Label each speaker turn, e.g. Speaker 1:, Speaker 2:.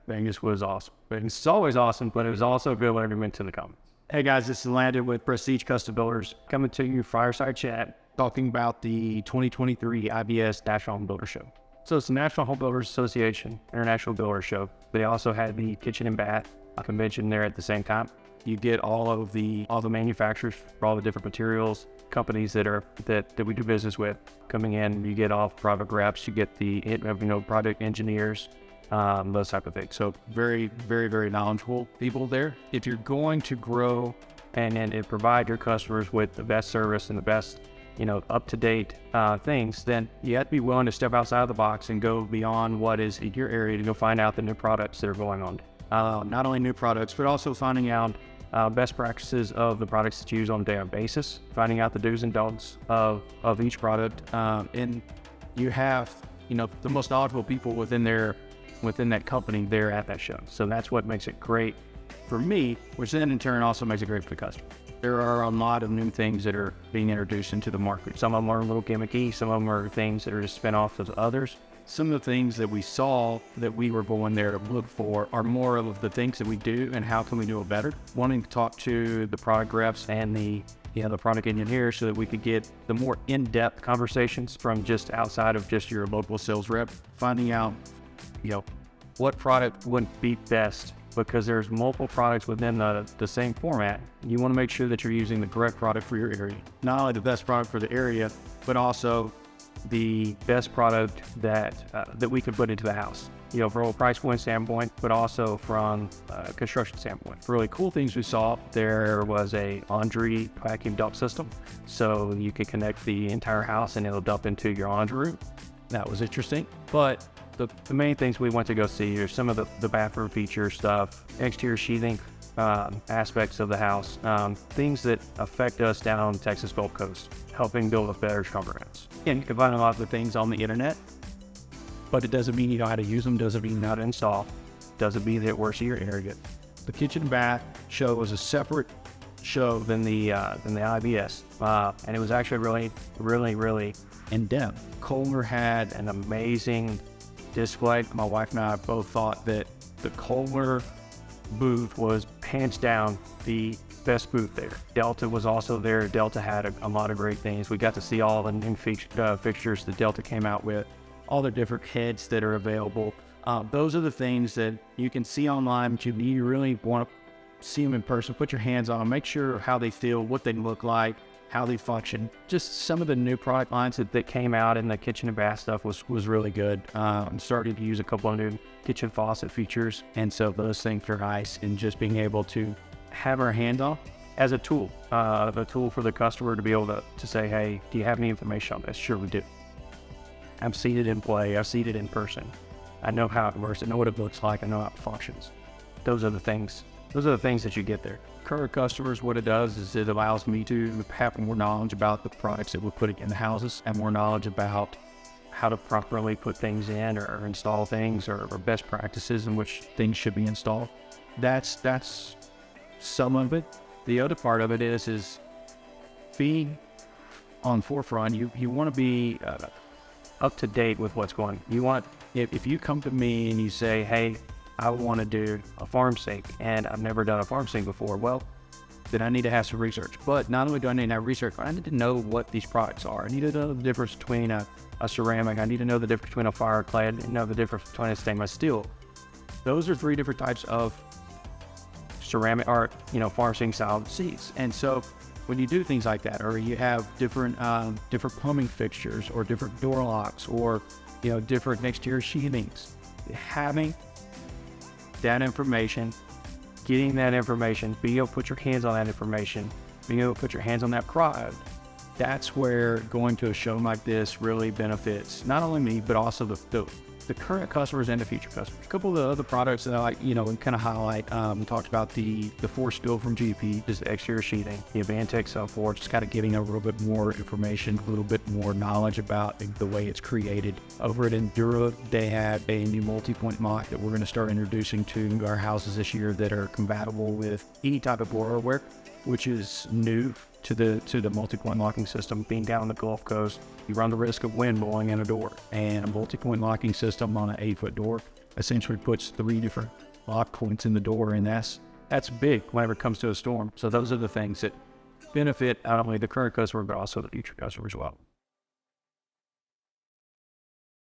Speaker 1: Vegas was awesome. It's always awesome, but it was also good when we went to the comments. Hey guys, this is Landon with Prestige Custom Builders, coming to you fireside chat, talking about the 2023 IBS National Home Builder Show. So it's the National Home Builders Association International Builder Show. They also had the kitchen and bath convention there at the same time. You get all the manufacturers for all the different materials, companies that we do business with coming in. You get all product reps, you get the product engineers, those type of things. So very, very, very knowledgeable people there. If you're going to grow and provide your customers with the best service and the best, up-to-date things, then you have to be willing to step outside of the box and go beyond what is in your area to go find out the new products that are going on. Not only new products, but also finding out best practices of the products that you use on a daily basis, finding out the do's and don'ts of each product. And you have, the most knowledgeable people within that company there at that show. So that's what makes it great for me, which then in turn also makes it great for the customer. There are a lot of new things that are being introduced into the market. Some of them are a little gimmicky. Some of them are things that are just spin-offs of others. Some of the things that we saw that we were going there to look for are more of the things that we do and how can we do it better. Wanting to talk to the product reps and the product engineers so that we could get the more in-depth conversations from just outside of just your local sales rep, finding out, what product would be best, because there's multiple products within the same format. You want to make sure that you're using the correct product for your area. Not only the best product for the area, but also the best product that we could put into the house, from a price point standpoint, but also from a construction standpoint. Really cool things we saw, there was a laundry vacuum dump system. So you could connect the entire house and it'll dump into your laundry room. That was interesting. But the main things we went to go see are some of the bathroom feature stuff, exterior sheathing aspects of the house, things that affect us down on the Texas Gulf Coast, helping build a better, stronger house. And you can find a lot of the things on the internet, but it doesn't mean you know how to use them, doesn't mean you know how to install, doesn't mean that it works in your area. The kitchen and bath show was a separate show than the IBS, and it was actually really, really, really in-depth. Kohler had an amazing display. My wife and I both thought that the Kohler booth was hands down the best booth there. Delta was also there. Delta had a lot of great things. We got to see all the new fixtures that Delta came out with, all the different heads that are available. Those are the things that you can see online, but you really want to see them in person, put your hands on them, make sure how they feel, what they look like, how they function. Just some of the new product lines that came out in the kitchen and bath stuff was really good. I'm starting to use a couple of new kitchen faucet features, and so those things are nice, and just being able to have our hand on as a tool for the customer to be able to say, hey, do you have any information on this? Sure we do. I've seen it in play, I've seen it in person. I know how it works, I know what it looks like, I know how it functions. Those are the things that you get there. Current customers, what it does is it allows me to have more knowledge about the products that we're putting in the houses, and more knowledge about how to properly put things in or install things, or best practices in which things should be installed. That's some of it. The other part of it is being on forefront. You want to be up to date with what's going on. You want, if you come to me and you say, hey, I want to do a farm sink and I've never done a farm sink before, well, then I need to have some research. But not only do I need to have research, but I need to know what these products are. I need to know the difference between a ceramic. I need to know the difference between a fire clay. I need to know the difference between a stainless steel. Those are three different types of ceramic or, farm sink style seats. And so when you do things like that, or you have different plumbing fixtures, or different door locks, or, different exterior sheathings, having that information, getting that information, being able to put your hands on that information, being able to put your hands on that product, that's where going to a show like this really benefits not only me, but also the current customers and the future customers. A couple of the other products that I like, and kind of highlight, talked about the force fill from GP, just the exterior sheathing, the Advantech Cell 4, just kind of giving a little bit more information, a little bit more knowledge about the way it's created. Over at Endura, they have a new multi-point lock that we're going to start introducing to our houses this year that are compatible with any type of boilerware, which is new to the multi-point locking system. Being down on the Gulf Coast, you run the risk of wind blowing in a door, and a multi-point locking system on an 8-foot door essentially puts 3 different lock points in the door, and that's big whenever it comes to a storm. So those are the things that benefit not only the current customer, but also the future customer as well.